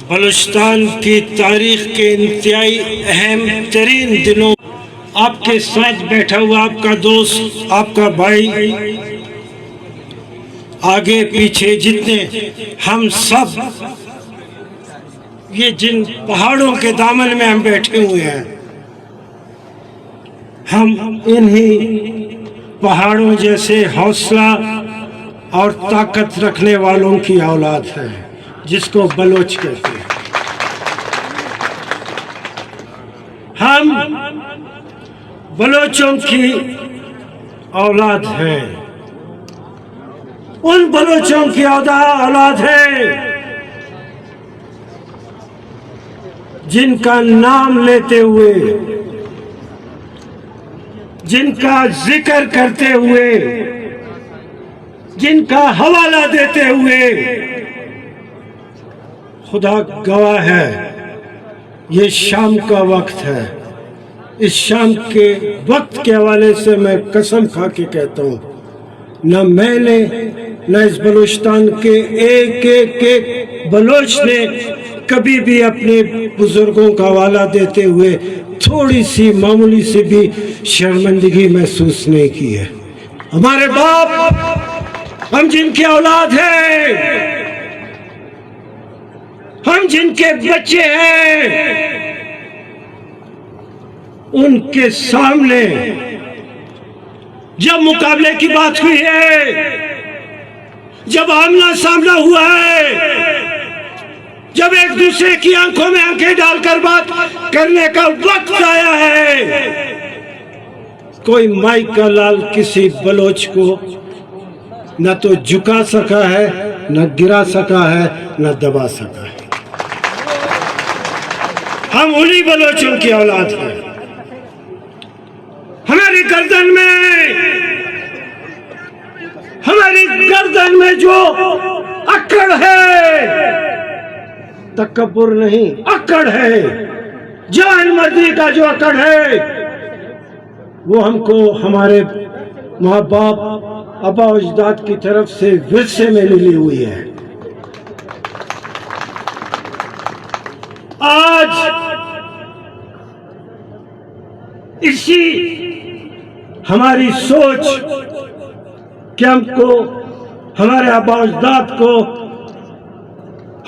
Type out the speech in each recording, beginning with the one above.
بلوچستان کی تاریخ کے انتہائی اہم ترین دنوں آپ کے ساتھ بیٹھا ہوا آپ کا دوست، آپ کا بھائی، آگے پیچھے جتنے ہم سب یہ جن پہاڑوں کے دامن میں ہم بیٹھے ہوئے ہیں، ہم انہی پہاڑوں جیسے حوصلہ اور طاقت رکھنے والوں کی اولاد ہے جس کو بلوچ کہتے ہیں۔ ہم بلوچوں کی اولاد ہیں، ان بلوچوں کی اولاد ہے جن کا نام لیتے ہوئے، جن کا ذکر کرتے ہوئے، جن کا حوالہ دیتے ہوئے خدا گواہ ہے یہ شام کا وقت ہے۔ اس شام کے وقت کے حوالے سے میں قسم کھا کے کہتا ہوں، نہ میں نے نہ اس بلوچستان کے ایک بلوچ نے کبھی بھی اپنے بزرگوں کا حوالہ دیتے ہوئے تھوڑی سی معمولی سی بھی شرمندگی محسوس نہیں کی ہے۔ ہمارے باپ، ہم جن کی اولاد ہیں، ہم جن کے بچے ہیں، ان کے سامنے جب مقابلے کی بات ہوئی ہے، جب آمنا سامنا ہوا ہے، جب ایک دوسرے کی آنکھوں میں آنکھیں ڈال کر بات کرنے کا وقت آیا ہے، کوئی مائی کا لال کسی بلوچ کو نہ تو جھکا سکا ہے، نہ گرا سکا ہے، نہ دبا سکا ہے۔ ہم انہی بلوچوں کی اولاد ہیں۔ ہماری گردن میں جو اکڑ ہے، تکبر نہیں، اکڑ ہے، جان مردی کا جو اکڑ ہے، وہ ہم کو ہمارے ماں باپ، آبا و اجداد کی طرف سے ورثے میں ملی ہوئی ہے۔ آج اسی ہماری سوچ کہ ہم کو، ہمارے آبا و اجداد کو،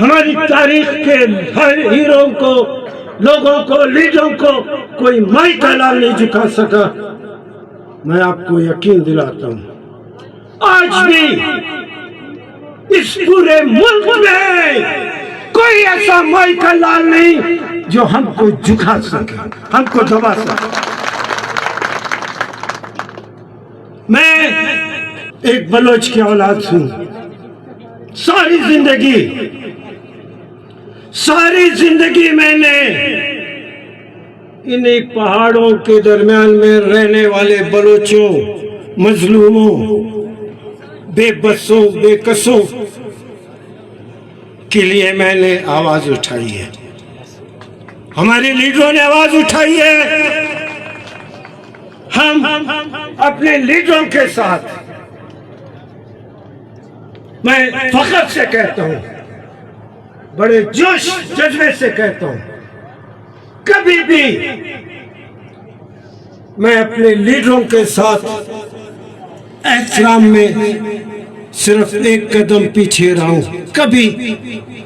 ہماری تاریخ کے ہر ہیروں کو، لوگوں کو، لیڈروں کو کوئی مائی کا لال نہیں جھکا سکا۔ میں آپ کو یقین دلاتا ہوں، آج بھی اس پورے ملک میں کوئی ایسا مائی کا لال نہیں جو ہم کو جھکا سکے، ہم کو دبا سکے۔ میں ایک بلوچ کی اولاد ہوں۔ ساری زندگی میں نے انہی پہاڑوں کے درمیان میں رہنے والے بلوچوں، مظلوموں، بے بسوں، بے کسوں کے لیے میں نے آواز اٹھائی ہے۔ ہمارے لیڈروں نے آواز اٹھائی ہے۔ ہم اپنے لیڈروں کے ساتھ، میں فخر سے کہتا ہوں، بڑے جوش جذبے سے کہتا ہوں، کبھی بھی میں اپنے لیڈروں کے ساتھ احترام میں صرف ایک قدم پیچھے رہا ہوں، کبھی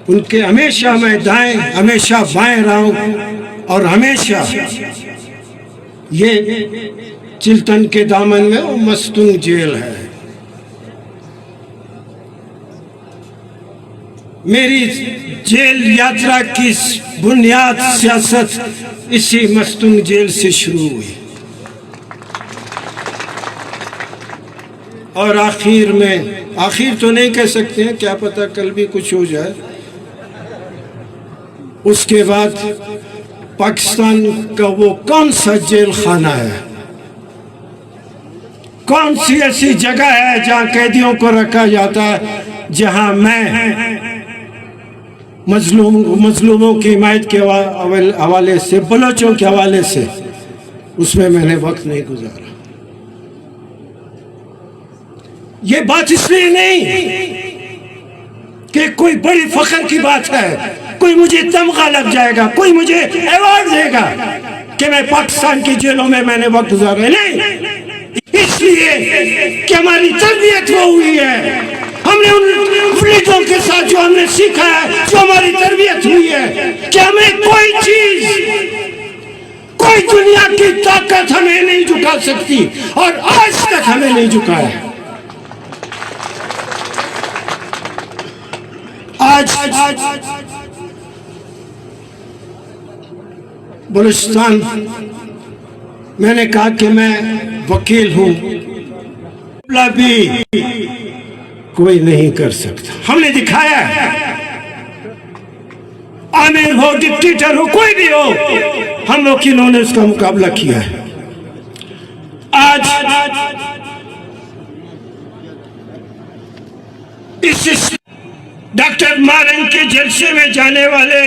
ان کے ہمیشہ میں دائیں ہمیشہ بائیں رہا ہوں، اور ہمیشہ یہ چلتن کے دامن میں وہ مستونگ جیل ہے۔ میری جیل یاترا کی بنیاد سیاست اسی مستونگ جیل سے شروع ہوئی، اور آخر تو نہیں کہہ سکتے ہیں، کیا پتہ کل بھی کچھ ہو جائے۔ اس کے بعد پاکستان کا وہ کون سا جیل خانہ ہے، کون سی ایسی جگہ ہے جہاں قیدیوں کو رکھا جاتا ہے، جہاں میں مظلوموں کی حمایت کے حوالے سے، بلوچوں کے حوالے سے اس میں نے وقت نہیں گزارا۔ یہ بات اس لیے نہیں کہ کوئی بڑی فخر کی بات ہے، کوئی مجھے تمغہ لگ جائے گا, کوئی مجھے ایوارڈ دے گا کہ میں پاکستان کی جیلوں میں نے وقت گزارا. نہیں, اس لیے کہ ہماری تربیت وہ ہوئی ہے, ہم نے ان فلیٹوں کے ساتھ جو ہم نے سیکھا ہے, جو ہماری تربیت ہوئی ہے کہ ہمیں کوئی چیز, کوئی دنیا کی طاقت ہمیں نہیں جھکا سکتی, اور آج تک ہمیں نہیں جھکایا. آج بلوچستان, میں نے کہا کہ میں وکیل ہوں, بھی کوئی نہیں کر سکتا. ہم نے دکھایا ہے, عامر ہو, ڈکٹیٹر ہو, کوئی بھی ہو, ہم وکیلوں نے اس کا مقابلہ کیا ہے. آج اس ڈاکٹر مارنگ کے جلسے میں جانے والے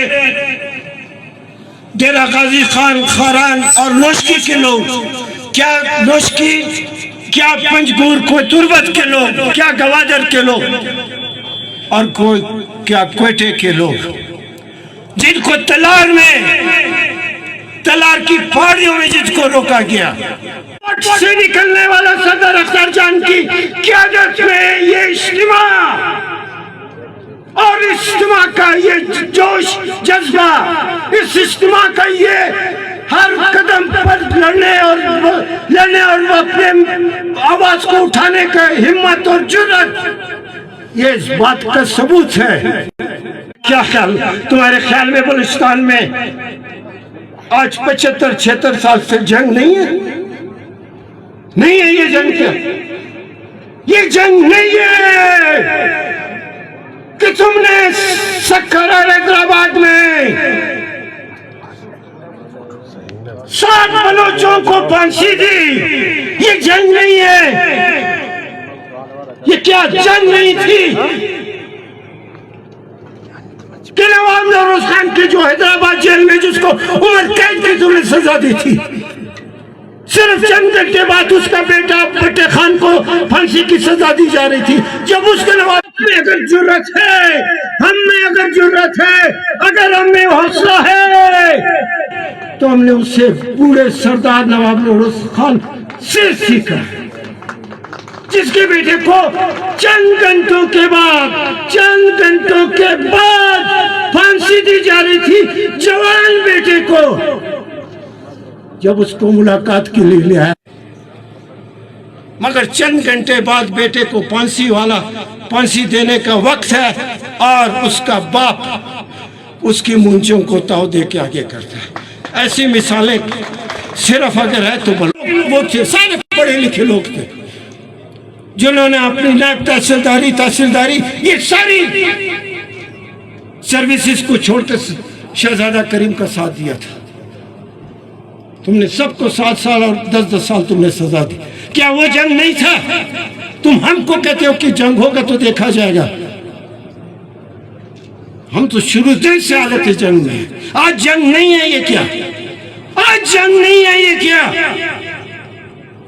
ڈیرہ غازی خان خاران اور نوشکی کے لوگ, کیا نوشکی, کیا پنجگور, کوئی تربت کے لوگ, کیا گوادر کے لوگ, اور کوئی کیا کوئٹے کے لوگ, جن کو تلار کی پہاڑیوں میں جس کو روکا گیا, سے نکلنے والا صدر اختر جان کی قیادت میں یہ اجتماع, اور اجتماع کا یہ جوش جذبہ, اس اجتماع کا یہ ہر قدم پر لڑنے اور اپنے آواز کو اٹھانے کا ہمت اور جرأت, یہ اس بات کا ثبوت ہے. کیا خیال, تمہارے خیال میں بلوچستان میں آج 75-76 سال سے جنگ نہیں ہے؟ نہیں ہے یہ جنگ, کیا یہ جنگ نہیں ہے کہ تم نے سکر اور حیدرآباد میں 7 بلوچوں کو پھانسی دی, یہ جنگ نہیں ہے. یہ کیا جنگ نہیں تھی کہ نواب نوروز خان کی جو حیدرآباد جیل میں جس کو عمر قید کی تم نے سزا دی تھی, صرف چند گھنٹے بعد اس کا بیٹا بٹے خان کو پھانسی کی سزا دی جا رہی تھی. جب اس کے نواب میں اگر جرأت ہے, ہم میں اگر جرأت ہے, اگر ہم میں حوصلہ ہے, تو ہم نے اس سے بوڑھے سردار نواب نوروز خان سے سیکھا, جس کے بیٹے کو چند گھنٹوں کے بعد پھانسی دی جا رہی تھی, جوان بیٹے کو. جب اس کو ملاقات کے لیے لیا ہے, مگر چند گھنٹے بعد بیٹے کو پھانسی دینے کا وقت ہے, اور اس کا باپ اس کی مونچھوں کو تاؤ دے کے آگے کرتا ہے. ایسی مثالیں صرف اگر ہے تو وہ تھے, سارے پڑھے لکھے لوگ تھے, جنہوں نے اپنی نائب تحصیلداری یہ ساری سروسز کو چھوڑ کر شہزادہ کریم کا ساتھ دیا تھا. تم نے سب کو 7 سال اور 10 سال تم نے سزا دی. کیا وہ جنگ نہیں تھا؟ تم ہم کو کہتے ہو کہ جنگ ہوگا تو دیکھا جائے گا. ہم تو شروع سے حالت جنگ میں ہیں. آج جنگ نہیں ہے یہ کیا؟ آج جنگ نہیں ہے یہ کیا؟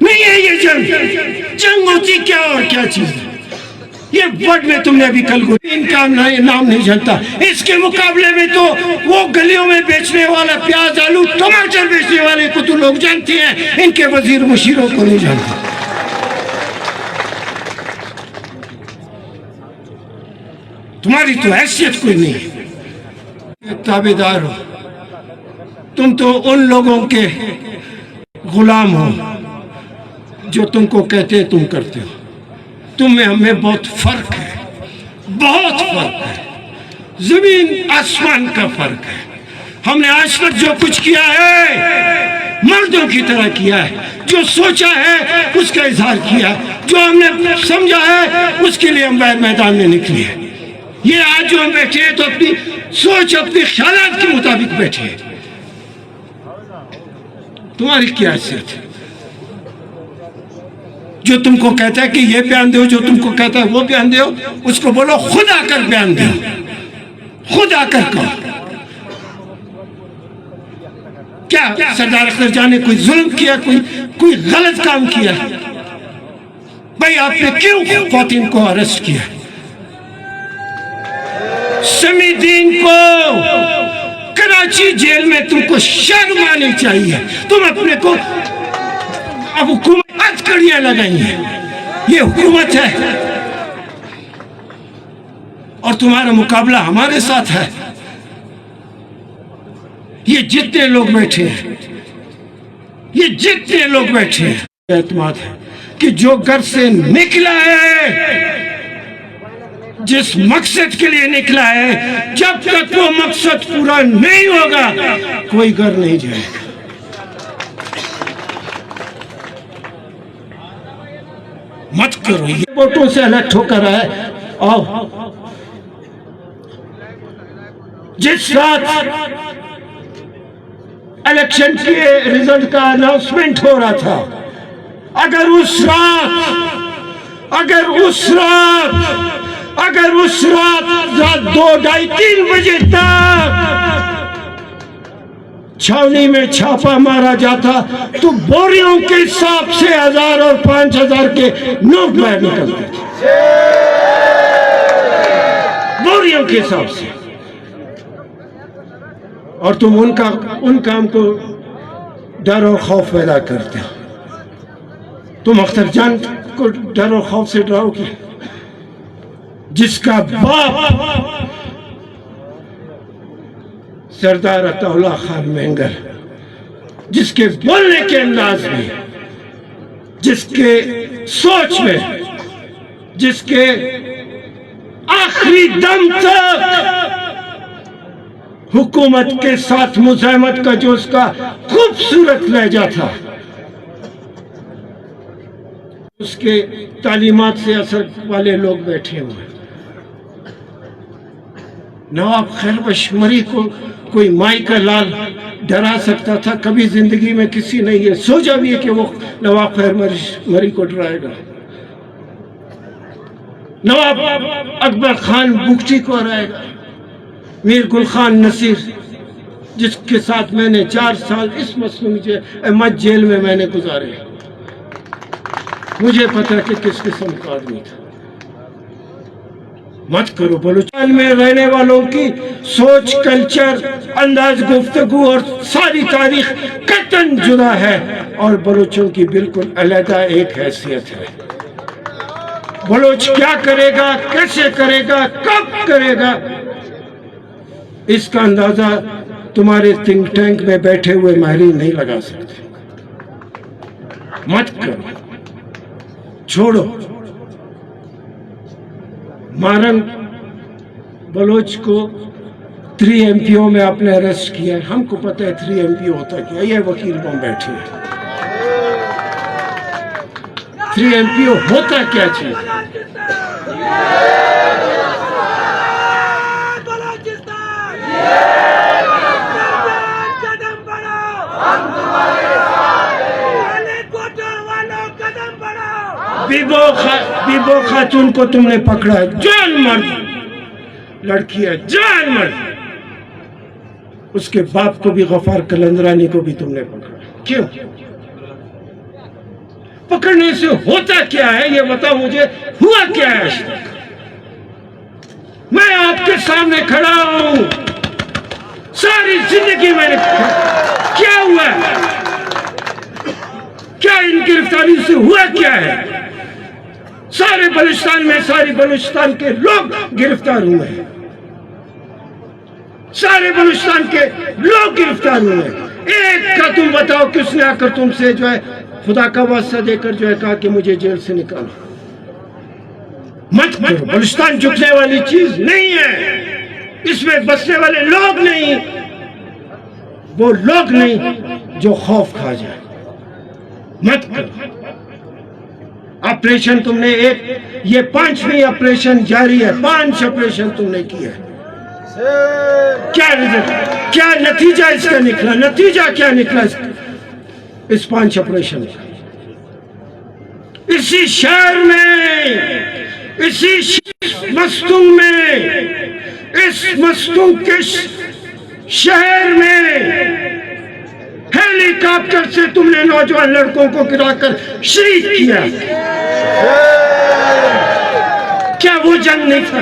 نہیں ہے یہ جنگ. جنگ ہوتی کیا اور کیا چیز ہے؟ یہ ورڈ میں تم نے ابھی کل کو ان کا نام نہیں جانتا. اس کے مقابلے میں تو وہ گلیوں میں بیچنے والا پیاز آلو ٹماٹر بیچنے والے کو تو لوگ جانتے ہیں, ان کے وزیر مشیروں کو نہیں جانتے. تمہاری تو حیثیت کوئی نہیں ہے, تابعدار ہو. تم تو ان لوگوں کے غلام ہو جو تم کو کہتے ہیں تم کرتے ہو. تم میں ہمیں بہت فرق ہے, بہت فرق ہے, زمین آسمان کا فرق ہے. ہم نے آج تک جو کچھ کیا ہے مردوں کی طرح کیا ہے, جو سوچا ہے اس کا اظہار کیا, جو ہم نے سمجھا ہے اس کے لیے ہم باہر میدان میں نکلے ہیں. یہ آج جو ہم بیٹھے ہیں تو اپنی سوچ, اپنے خیالات کے مطابق بیٹھے ہیں. تمہاری کیا حیثیت ہے؟ جو تم کو کہتا ہے کہ یہ بیان دو, جو تم کو کہتا ہے وہ بیان دو, اس کو بولو خود آ کر بیان دو, خود آ کر کہو. کیا سردار اختر جان نے کوئی ظلم کیا, کوئی غلط کام کیا؟ بھائی آپ نے کیوں خواتین کو اریسٹ کیا؟ سمیع الدین کو کراچی جیل میں تم کو شرم آنی چاہیے. تم اپنے کو اب حکومت ہتھکڑیاں لگائی ہیں. یہ حکومت ہے اور تمہارا مقابلہ ہمارے ساتھ ہے. یہ جتنے لوگ بیٹھے ہیں, یہ جتنے لوگ بیٹھے ہیں, اعتماد ہے کہ جو گھر سے نکلا ہے, جس مقصد کے لیے نکلا ہے, جب تک وہ مقصد پورا نہیں ہوگا کوئی گھر نہیں جائے گا. مت کرو یہ ووٹوں سے الگ ہو کر ہے. آؤ, جس رات الیکشن کے رزلٹ کا اناؤنسمنٹ ہو رہا تھا, اگر اس رات 2, 2:30, 3 بجے تک چھاونی میں چھاپا مارا جاتا تو بوریوں کے حساب سے 1000 اور 5000 کے نوٹ باہر نکلتے تھے, بوریوں کے حساب سے. اور تم ان کام کو ڈر و خوف پیدا کرتے ہو. تم اختر جان کو ڈر و خوف سے ڈراؤ گے, جس کا باپ سردار عطا اللہ خان مینگر, جس کے بولنے کے انداز میں, جس کے سوچ میں, جس کے آخری دم تک حکومت کے ساتھ مزاحمت کا جو اس کا خوبصورت لہجہ تھا, اس کے تعلیمات سے اثر والے لوگ بیٹھے ہوئے. نواب خیربخش مری کو کوئی مائی کا لال ڈرا سکتا تھا؟ کبھی زندگی میں کسی نے یہ سوچا بھی ہے کہ وہ نواب خیربخش مری کو ڈرائے گا؟ نواب اکبر خان بگٹی کو ہرائے گا؟ میر گل خان نصیر, جس کے ساتھ میں نے 4 سال اس مسلم احمد جیل میں نے گزارے, مجھے پتا کہ کس قسم کا آدمی تھا. مت کرو. بلوچستان میں رہنے والوں کی سوچ, کلچر, انداز گفتگو اور ساری تاریخ قطعاً جدا ہے, اور بلوچوں کی بالکل علیحدہ ایک حیثیت ہے. بلوچ کیا کرے گا, کیسے کرے گا, کب کرے گا, اس کا اندازہ تمہارے تھنک ٹینک میں بیٹھے ہوئے ماہرین نہیں لگا سکتے. مت کرو, چھوڑو. مارنگ بلوچ کو 3 MPO میں آپ نے اریسٹ کیا ہے. ہم کو پتہ ہے 3 MPO ہوتا کیا. یہ وکیل کون بیٹھے ہیں, 3 MPO ہوتا کیا چیز؟ بیبو خاتون کو تم نے پکڑا ہے, جان مرد لڑکی ہے, جان مرد. اس کے باپ کو بھی, غفار قلندرانی کو بھی تم نے پکڑا. کیوں پکڑنے سے ہوتا کیا ہے یہ بتاؤ مجھے, ہوا کیا ہے آج تک؟ میں آپ کے سامنے کھڑا ہوں, ساری زندگی میں نے کیا ہوا ہے, کیا ان گرفتاری سے ہوا کیا ہے؟ سارے بلوچستان میں ساری بلوچستان کے لوگ گرفتار ہوئے ہیں, سارے بلوچستان کے لوگ گرفتار ہوئے ہیں. ایک کا تم بتاؤ کس نے آ کر تم سے جو ہے خدا کا واسطہ دے کر جو ہے کہا کہ مجھے جیل سے نکالو؟ مت کرو. بلوچستان جھکنے والی چیز نہیں ہے, اس میں بسنے والے لوگ نہیں, وہ لوگ نہیں جو خوف کھا جائے. مت کرو. آپریشن تم نے یہ 5ویں آپریشن جاری ہے, 5 آپریشن تم نے کیا ہے. کیا رزلٹ, کیا نتیجہ اس کا نکلا؟ نتیجہ کیا نکلا اس 5 آپریشن کا؟ اسی شہر میں, اسی مستونگ میں, اس مستونگ کے شہر میں ہیلی کاپٹر سے تم نے نوجوان لڑکوں کو گرا کر شہید کیا. کیا وہ جنگ نہیں تھا؟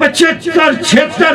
75-76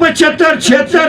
75-76